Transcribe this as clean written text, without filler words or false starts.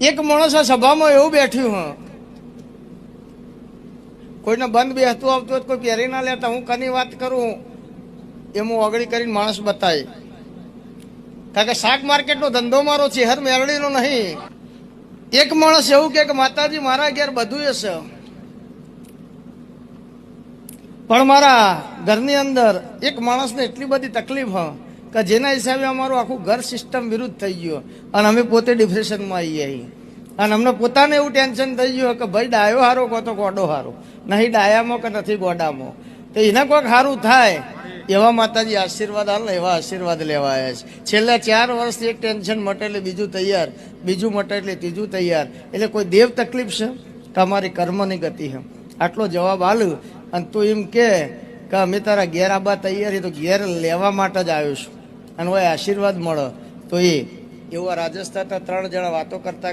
એક માણસ આ સભામાં એવું બેઠ્યું હ, કોઈને બંધ બેસતું આવતું હોય કોઈ પહેરી ના લેતા, હું કની વાત કરું એમ હું ઓગળી કરીને માણસ બતાય. કારણ કે શાક માર્કેટનો ધંધો મારો છે, હર મેરડીનો નહીં. એક માણસ એવું કે માતાજી મારા ઘેર બધું છે, પણ મારા ઘરની અંદર એક માણસને એટલી બધી તકલીફ હ કે જેના હિસાબે અમારું આખું ઘર સિસ્ટમ વિરુદ્ધ થઈ ગયો અને અમે પોતે ડિપ્રેશનમાં આવીએ છીએ. અને અમને પોતાને એવું ટેન્શન થઈ ગયું કે ભાઈ ડાયો હારો કહો તો ગોડો હારો, નહીં ડાયામાં કે નથી ગોડામાં, તો એને કોઈક સારું થાય એવા માતાજી આશીર્વાદ હાલ ને એવા આશીર્વાદ લેવા આવ્યા છે. છેલ્લા 4 વર્ષથી એક ટેન્શન મટે એટલે બીજું તૈયાર, બીજું મટે એટલે ત્રીજું તૈયાર. એટલે કોઈ દેવ તકલીફ છે કે અમારી કર્મની ગતિ છે? આટલો જવાબ આલ્યો અને તું એમ કે અમે તારા ઘેર આબા તૈયારી, તો ઘેર લેવા માટે જ આવ્યો છું અને હોય આશીર્વાદ મળે તો એવા રાજસ્થાનના 3 જણા વાતો કરતા